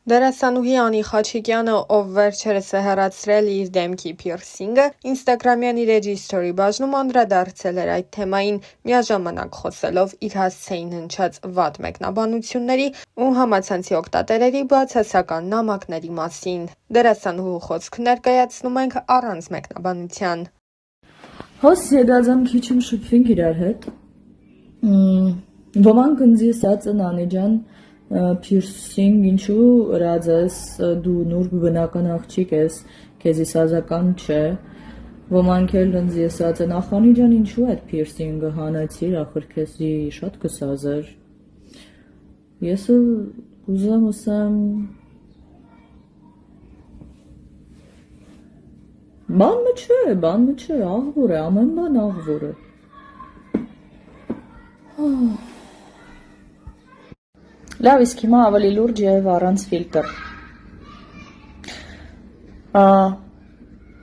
Դերասանուհի Անի Խաչիկյանը, ով վերջերս է հեռացրել իր դեմքի փիրսինգը, ինստագրամյան իր էջի սթորի բաժնում անդրադարձել էր այդ թեմային, միաժամանակ խոսելով իր հասցեին հնչած վատ մեկնաբանությունների ու համացանցի օգտատերերի բացասական նամակների մասին։ Դերասանուհու խոսք ներկայացնում ենք առանց մեկնաբանության։ Հոս եկած եմ քիչ շփվենք իրար հետ։ Ոմանք ինձ ասած են Անի ջան Փիրսինգ ինչու ըրած դու նուրբ բնական աղջիկ ես, քեզի սազական չէ։ Ոմանք էլ ինձ ասած են ախանի ջան ինչու այդ փիրսինգը հանեցիր, ախր քեզի շատ կսազեր։ Ես ուզում ասեմ բան չէ, աղվոր է, ամեն բան աղվոր է։ Լավ, իսկ հիմա ավելի լուրջ եւ առանց ֆիլտր։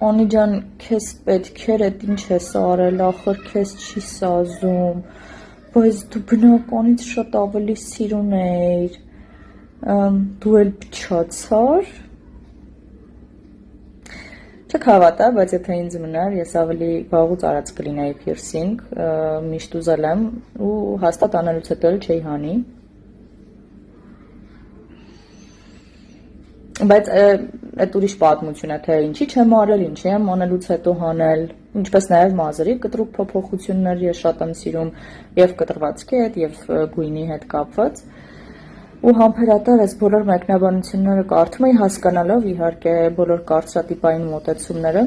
Անի ջան, քեզ պետք էր այդ ինչ ես արել, ախր քեզ չի սազում, բայց դու բնականից շատ ավելի սիրուն էիր, դու էլ փչացար։ Չեք հավատա, բայց եթե ինձ մնար, ես ավելի վաղուց արած կլինեի փիրսինգ, միշտ ուզել եմ ու հաստատ անելուց հետո էլ չէի հանի։ Բայց այդ ուրիշ պատմություն է, թե ինչի չեմ արել, ինչի եմ անելուց հետո հանել, ինչպես նաև մազերի կտրուկ փոփոխություններ ես շատ եմ սիրում եւ կտրվածքի հետ եւ գույնի հետ կապված։ Ու համբերատար այս բոլոր մեկնաբանությունները կարդում էի հասկանալով իհարկե բոլոր կարծրատիպային մոտեցումները,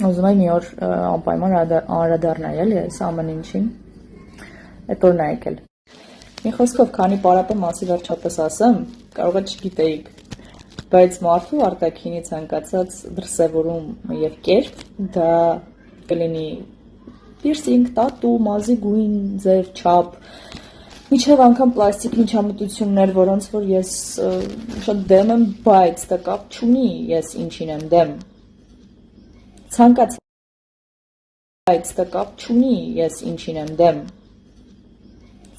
ուզում էի մի օր անպայման անդրադառնալ էլի այս ամեն ինչին, այդ օրն է եկել։ Մի խոսքով, քանի պարապի մասի վերջապես ասեմ, կարող է չգիտեիք, բայց մարդու արտաքինի ցանկացած դրսևորում եւ կերպ դա կլինի piercing, տատու, մազի գույն, ձև, չափ, միջև անգամ պլաստիկ միջամտություններ, որոնց որ ես շատ դեմ եմ, բայց դա կապ չունի ես ինչին եմ դեմ։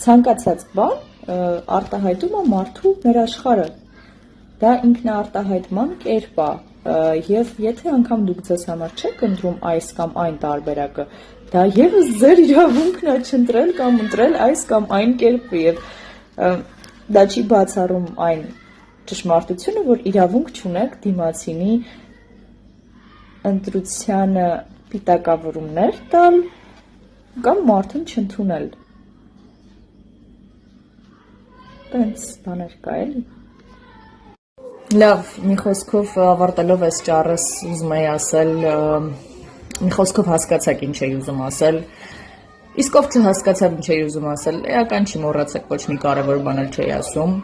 Ցանկացած բան արտահայտում է մարդու ներաշխարհը։ Դա ինքնաարտահայտման կերպ է, եւ եթե անգամ դուք ձեզ համար չեք ընտրում այս կամ այն տարբերակը, դա եւս ձեր իրավունքն է չընտրել կամ ընտրել այս կամ այն կերպը եւ դա չի բացառում այն ճշմարտությունը, որ իրավունք չունեք դիմացինի ընտրությանը պիտակավորումներ տալ կամ մարդուն չընդունել։ Տենց բաներ կա էլի։ Լավ, մի խոսքով ավարտելով այս ճառս ուզում եի ասել, մի խոսքով հասկացաք ինչ էի ուզում ասել, իսկ ով չհասկացավ ինչ էի ուզում ասել, էական չի մոռացեք, ոչ մի կարևոր բան էլ չէի ասում,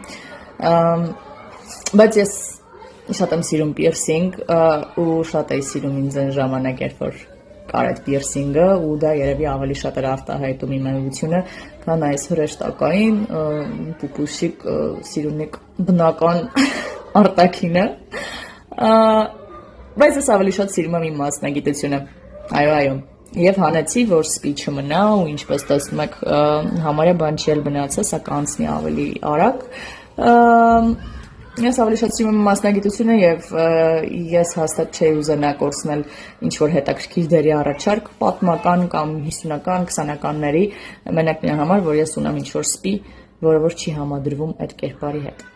բայց ես շատ եմ սիրում piercing ու շատ էի սիրում ինձ այն ժամանակ, երբ որ կար այդ piercing-ը ու դա երևի ավելի շատ էր արտահայտում իմ էությունը, քան այս հրեշտակային, պուպուսիկ, սիրունիկ, բնական արտաքինը, բայց ես ավելի շատ սիրում եմ իմ մասնագիտությունը, այո, եւ հանեցի, որ սպի չմնա ու ինչպես տեսնում եք համարյա բան չի էլ մնացել, սա կանցնի ավելի արագ, ես ավելի շատ սիրում եմ մասնագիտությունը եւ ես հաստատ չէի ուզենա կորցնել ինչ-որ հետաքրքիր դերի առաջարկ, պատմական կամ 50-ական, 20-ականների, մենակ նրա համար, որ ես ունեմ ինչ-որ սպի, որը որ չի համադրվում այդ կերպարի հետ։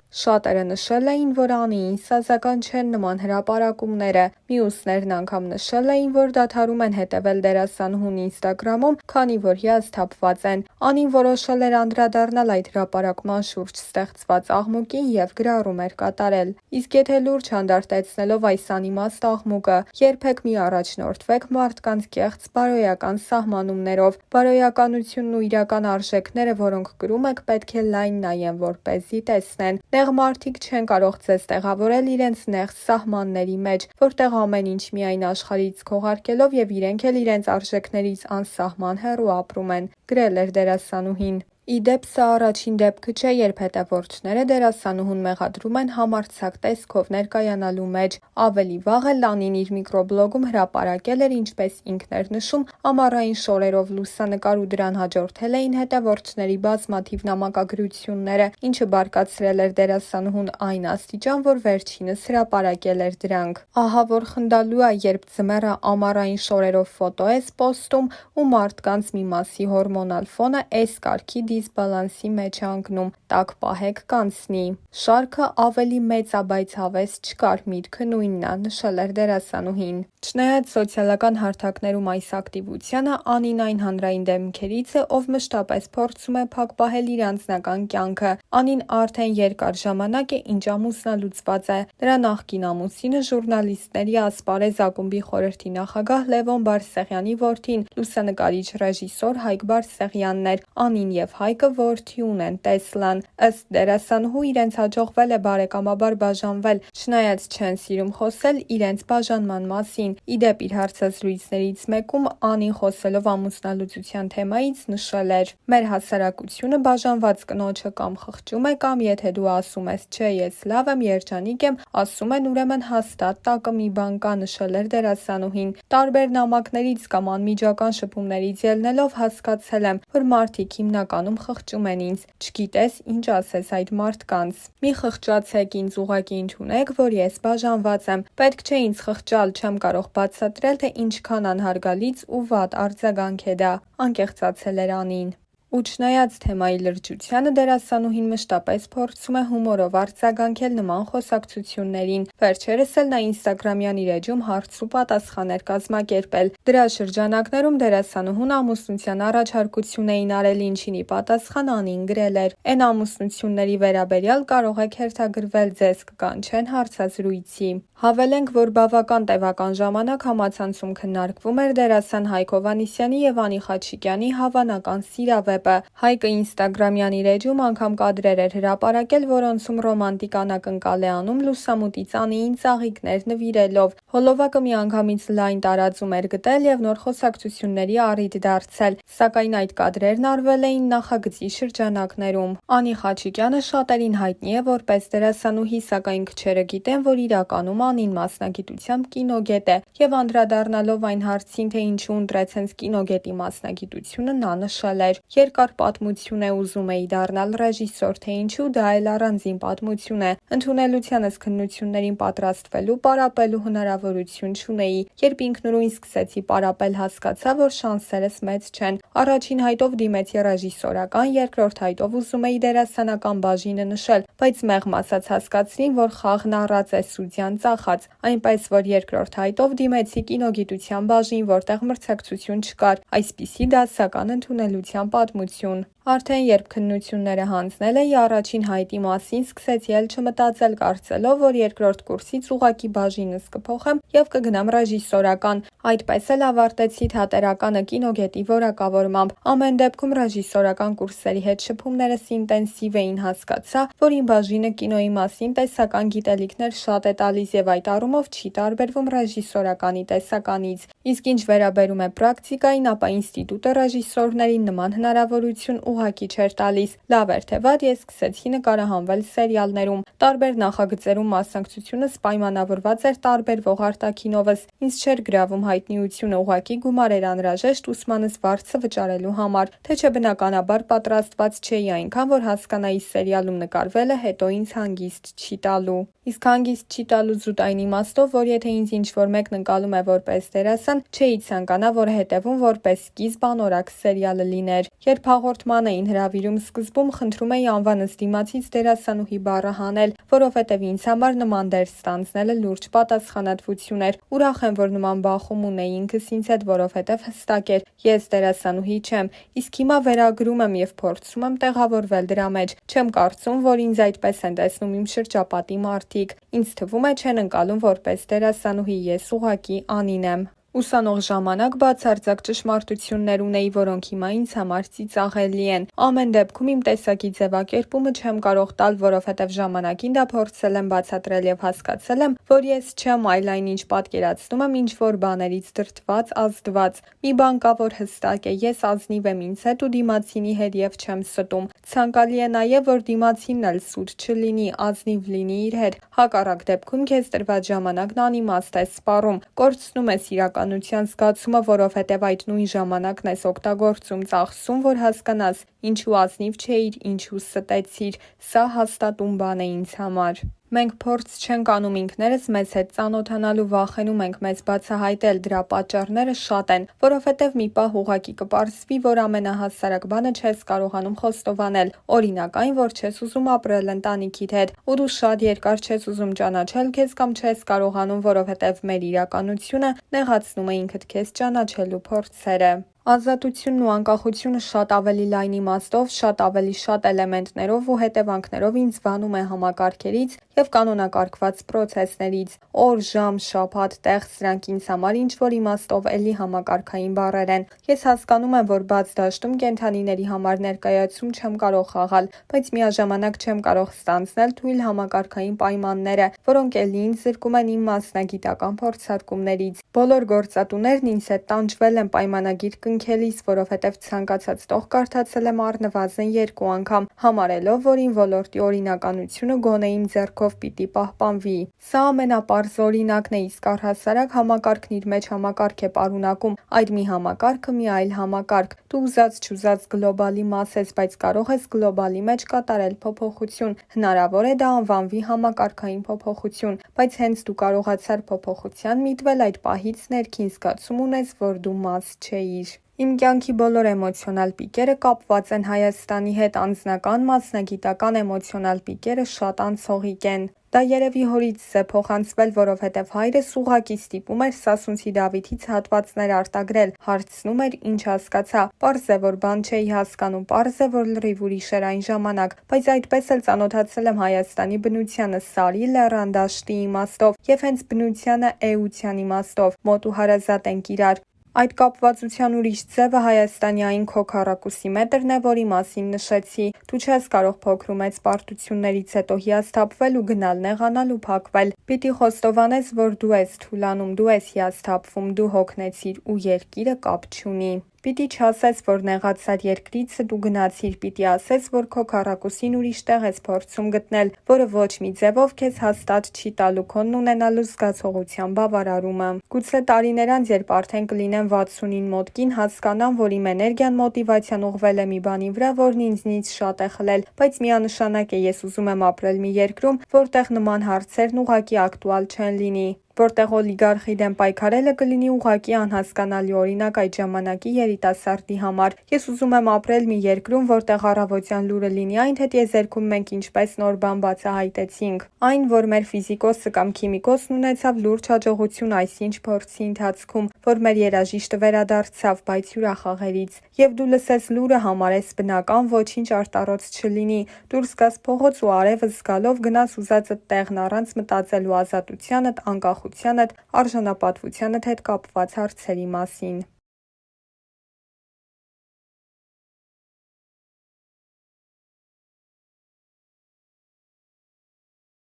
Շատերը նշել էին, որ Անիին սազական չեն նման հրապարակումները, մյուսներն անգամ նշել էին, որ դադարում են հետևել դերասանուհուն ինստագրամում, քանի որ հիասթափված են։ Անին որոշել էր անդրադառնալ այդ հրապարակման շուրջ ստեղծված աղմուկին եւ գրառում էր կատարել։ Իսկ եթե լուրջ հանդարտեցնելով այս անիմաստ աղմուկը, երբեք մի առաջնորդվեք մարդկանց կեղծ բարոյական սահմանումներով, բարոյականությունն ու իրական արժեքները, որոնք կրում եք, պետք է լայն նայեն, որպեսզի տեսնեն։ Նեղ մարդիկ չեն կարող ձեզ տեղավորել իրենց նեղ սահմանների մեջ, որտեղ ամեն ինչ միայն աշխարհից քողարկելով եւ իրենք էլ իրենց արժեքներից անսահման հեռու ապրում են, գրել էր դերասանուհին։ Իդեպ սա առաջին դեպքը չէ, երբ հետևորդները դերասանուհուն մեղադրում են համարձակ տեսքով ներկայանալու մեջ։ Ավելի վաղ էլ Անին իր միկրոբլոգում հրապարակել էր, ինչպես ինքն էր նշում, ամառային շորերով լուսանկար ու դրան հաջորդել էին հետևորդների բազմաթիվ նամակագրությունները, ինչը բարկացրել էր դերասանուհուն այն աստիճան, որ վերջինս հրապարակել էր դրանք։ Ահա որ խնդալու է, երբ ձմեռը ամառային շորերով ֆոտո ես պոստում ու մարդկանց մի մասի հորմոնալ ֆոնը այս կարգի դիսբալանսի մեջ է ընկնում, տաք պահեք կանցնի։ Շարքը ավելի մեծ է, բայց հավես չկար, միտքը նույնն է, նշել էր դերասանուհին։ Չնայած սոցիալական հարթակներում այս ակտիվությանը, Անին այն հանրային դեմքերից է, ով մշտապես փորձում է փակ պահել իր անձնական կյանքը։ Անին արդեն երկար ժամանակ է, ինչ ամուսնալուծված է։ Նրա նախկին ամուսինը ժուրնալիստների ասպարեզ ակումբի խորհրդի նախագահ Լևոն Բարսեղյանի որդին, լուսանկարիչ ռեժիսոր Հայկ Բարսեղյանն էր։ Անին եւ Հայկը որդի ունեն, Տեսլան։ Ըստ դերասանուհու իրենց հաջողվել է բարեկամաբար բաժանվել, չնայած չեն սիրում խոսել իրենց բաժանման մասին։ Իդեպ իր հարցազրույցներից մեկում Անին խոսելով ամուսնալուծության թեմայից նշել էր. «Մեր հասարակությունը բաժանված կնոջը կամ խղճում է, կամ եթե դու ասում ես չէ, ես լավ եմ, երջանիկ եմ, ասում են ուրեմն հաստատ տակը մի բան կա», նշել էր դերասանուհին։ Տարբեր նամակներից կամ անմիջական շփումներից ելնելով հասկացել եմ, որ մարդիկ հիմնականում խղճում են ինձ, չգիտես ինչ ասես այդ մարդկանց։ Մի խղճացեք ինձ, ուղղակի ընդունեք, որ ես բաժանված եմ։ Պետք չէ ինձ խղճալ, չեմ կարող բացատրել, թե ինչքան անհարգալից ու վատ արձագանք է դա, անկեղծացել էր Անին։ Ու չնայած թեմայի լրջությանը, դերասանուհին մշտապես փորձում է հումորով արձագանքել նման խոսակցություններին։ Վերջերս էլ նա ինստագրամյան իր էջում հարց ու պատասխան էր կազմակերպել։ Դրա շրջանակներում դերասանուհուն ամուսնության առաջարկություն էին արել, ինչին ի պատասխան Անին գրել էր. «Էն ամուսնությունների վերաբերյալ կարող եք հերթագրվել, ձեզ կկանչեն հարցազրույցի»։ Հավելենք, որ բավական տևական ժամանակ համացանցում քննարկվում էր դերասան Հայկ Հովհաննիսյանի եւ Անի Խաչիկյանի հավանական սիրավեպը։ Հայկը ինստագրամյան իր էջում անգամ կադրեր էր հրապարակել, որոնցում ռոմանտիկ անակնկալ է անում լուսամուտից Անիին ծաղիկներ նվիրելով։ Հոլովակը միանգամից լայն տարածում էր գտել եւ նոր խոսակցությունների առիթ դարձել, սակայն այդ կադրերն արվել էին նախագծի շրջանակներում։ Անի Խաչիկյանը շատերին հայտնի է որպես դերասանուհի, սակայն քչերը գիտեն, որ իրականում Անին մասնագիտությամբ կինոգետ է, եւ անդրադառնալով այն հարցին, թե ինչու ընտրեց հենց կինոգետի մասնագիտությունը, նա նշել էր. «Երկար պատմություն է, ուզում էի դառնալ ռեժիսոր, թե ինչու, դա էլ առանձին պատմություն է։ Ընդունելությանս քննություններին պատրաստվելու, պարապելու հնարավորություն չունեի։ Երբ ինքնուրույն սկսեցի պարապել, հասկացա, որ շանսերս մեծ չեն։ Առաջին հայտով դիմեցի ռեժիսորական, երկրորդ հայտով ուզում էի դերասանական բաժինը նշել, բայց մեղմ ասած հասկացրին, որ խաղն առած է սուդյան ծախած, այնպես որ երկրորդ հայտով դիմեցի կինոգիտության բաժին, որտեղ մրցակցություն չկար։ Այսպիսի դասական ընդունելության պատմություն։ Արդեն երբ քննությունները հանձնել էի, առաջին հայտի մասին սկսեցի էլ չմտածել, կարծելով, որ երկրորդ կուրսից ուղղակի բաժինս կփոխեմ եւ կգնամ ռեժիսորական։ Այդպես էլ ավարտեցի թատերականը կինոգետի որակավորմամբ։ Ամեն դեպքում ռեժիսորական կուրսերի հետ շփումներս ինտենսիվ էին, հասկացա, որ իմ բաժինը կինոյի մասին տեսական գիտելիքներ շատ է տալիս եւ այդ առումով չի տարբերվում ռեժիսորականի տեսականից։ Իսկ ինչ վերաբերում է պրակտիկային, ապա ինստիտուտը ռեժիսորներին նման հնարավորություն ուղղակի չէր տալիս։ Լավ էր թե վատ, ես սկսեցի նկարահանվել սերիալներում։ Տարբեր նախագծերում մասնակցությունս պայմանավորված էր տարբերվող արտաքինովս։ Ինձ չէր գրավում հայտնիությունը, ուղղակի գումար էր անհրաժեշտ ուսմանս վարձը վճարելու համար, թե չէ բնականաբար պատրաստված չէի այնքան, որ հասկանայի սերիալում նկարվելը հետո ինձ հանգիստ չի տալու։ Իսկ հանգիստ չի տալու զուտ այն իմաստով, որ եթե ինձ ինչ-որ մեկն ընկալում է որպես դերասան, չէի ցանկանա, որ հետևում որպես սկիզբ անորակ սերիալը լիներ։ Երբ հաղորդման էին հրավիրում սկզբում, խնդրում էի անվանս դիմացից դերասանուհի բառը հանել, որովհետև ինձ համար նման դեր ստանձնելը լուրջ պատասխանատվություն էր։ Ուրախ եմ, որ նման բախում ունեի ինքս ինձ հետ, որովհետև հստակ էր, ես դերասանուհի չեմ, իսկ հիմա վերագրում եմ եւ փորձում եմ տեղավորվել դրա մեջ։ Չեմ կարծում, որ ինձ այդպես են տեսնում իմ շրջապատի մարդիկ։ Ինձ թվում է չեն ընկալում որպես դերասանուհի, ես ուղղակի Անին եմ։ Ուսանող ժամանակ բացարձակ ճշմարտություններ ունեի, որոնք հիմա ինձ համար ծիծաղելի են։ Ամեն դեպքում իմ տեսակի ձևակերպումը չեմ կարող տալ, որովհետև ժամանակին դա փորձել եմ բացատրել եւ հասկացել եմ, որ ես չեմ այլ այնինչ պատկերացնում եմ ինչ-որ բաներից դրդված, ազդված։ Մի բան կա, որ հստակ է, ես ազնիվ եմ ինձ հետ ու դիմացինի հետ եւ չեմ ստում։ Ցանկալի է նաեւ, որ դիմացինն էլ սուտ չլինի, ազնիվ լինի իր հետ։ Հակառակ դեպքում քեզ տրված ժամանակն անիմաստ է սպառում, կորցնում ես իրականության զգացումը, որովհետև այդ նույն ժամանակն ես օգտագործում ծախսում, որ հասկանաս ինչու ազնիվ չէիր, ինչու ստեցիր։ Սա հաստատուն բան է ինձ համար։ Մենք փորձ չենք անում ինքներս մեզ հետ ծանոթանալու, վախենում ենք մեզ բացահայտել, դրա պատճառները շատ են, որովհետև մի պահ ուղղակի կպարզվի, որ ամենահասարակ բանը չես կարողանում խոստովանել, օրինակ այն, որ չես ուզում ապրել ընտանիքիդ հետ, ու դու շատ երկար չես ուզում ճանաչել քեզ կամ չես կարողանում, որովհետև մեր իրականությունը նեղացնում է ինքդ քեզ ճանաչելու փորձերը։ Ազատությունն ու անկախությունը շատ ավելի լայն իմաստով, շատ ավելի շատ էլեմենտներով ու հետևանքներով ինձ վանում է համակարգերից եւ կանոնակարգված պրոցեսներից։ Օր, ժամ, շաբաթ, տեղ, սրանք ինձ համար ինչ-որ իմաստով էլի համակարգային բառեր են։ Ես հասկանում եմ, որ բաց դաշտում կենդանիների համար ներկայացում չեմ կարող խաղալ, բայց միաժամանակ չեմ կարող ստանձնել թույլ համակարգային պայմանները, որոնք էլի ինձ զրկում են իմ մասնագիտական փորձարկումներից։ Բոլոր գործատուներն ինձ հետ տանջվել են պայմանագիր կնքելիս, որովհետև ցանկացած տող կարդացել եմ առնվազն 2 անգամ, համարելով, որ իմ ոլորտի օրինականությունը գոնե իմ ձեռքով պիտի պահպանվի։ Սա ամենապարզ օրինակն է, իսկ առհասարակ համակարգն իր մեջ համակարգ է պարունակում, այդ մի համակարգը մի այլ համակարգ։ Դու ուզած-չուզած գլոբալի մաս ես, բայց կարող ես գլոբալի մեջ կատարել փոփոխություն։ Հնարավոր է դա անվանվի համակարգային փոփոխություն, բայց հենց դու կարողացար փոփոխության միտվել, այդ պահից ներքին զգացում ունես, որ դու մաս չէիր։ Իմ կյանքի բոլոր էմոցիոնալ պիկերը կապված են Հայաստանի հետ, անձնական, մասնագիտական էմոցիոնալ պիկերը շատ անցողիկ են։ Դա երևի հորից է փոխանցվել, որովհետև հայրս ուղղակի ստիպում էր Սասունցի Դավիթից հատվածներ արտագրել, հարցնում էր ինչ հասկացա։ Պարզ է, որ բան չէի հասկանում, պարզ է, որ լրիվ ուրիշ էր այն ժամանակ, բայց այդպես էլ ծանոթացել եմ Հայաստանի բնությանը սարի, լեռան, դաշտի իմաստով եւ հենց բնությանը էության իմաստով, մոտ ու հարազատ ենք իրար։ Այդ կապվածության ուրիշ ձևը Հայաստանյային քո քառակուսի մետրն է, որի մասին նշեցի։ Դու չես կարող փոքր ու մեծ պարտություններից հետո հիասթափվել ու գնալ նեղանալ ու փակվել։ Պիտի խոստովանես, որ դու ես թուլանում, դու ես հիասթափվում, դու հոգնեցիր ու երկիրը կապ չունի։ Պիտի չասես, որ նեղացար երկրից դու գնացիր, պիտի ասես, որ քո քառակուսին ուրիշ տեղ ես փորձում գտնել, որը ոչ մի ձևով քեզ հաստատ չի տալու քոնն ունենալու զգացողության բավարարումը։ Գուցե տարիներ անց, երբ արդեն կլինեմ 69 մոտ կին, հասկանամ, որ իմ էներգիան, մոտիվացիան ուղղվել է մի բանի վրա, որն ինձնից շատ է խլել, բայց միանշանակ է, ես ուզում եմ ապրել մի երկրում, որտեղ նման հարցերն ուղղակի ակտուալ չեն լինի, որտեղ օլիգարխի դեմ պայքարելը կլինի ուղղակի անհասկանալի օրինակ այդ ժամանակի երիտասարդի համար։ Ես ուզում եմ ապրել մի երկրում, որտեղ առավոտյան լուրը լինի այն հետիեզերքում մենք ինչպես նոր բան բացահայտեցինք։ Այն, որ մեր ֆիզիկոսը կամ քիմիկոսն ունեցավ լուրջ հաջողություն այսինչ փորձի ընթացքում, որ մեր երաժիշտը վերադարձավ, բայց հյուրախաղերից, եւ դու լսես լուրը, համարես բնական, ոչինչ արտառոց չլինի, դուրս գաս փողոց ու արևը զգալով գնաս ուզածդ տեղն առանց մտածելու ազատությանդ, անկախությանդ, արժանապատվությանդ հետ կապված հարցերի մասին։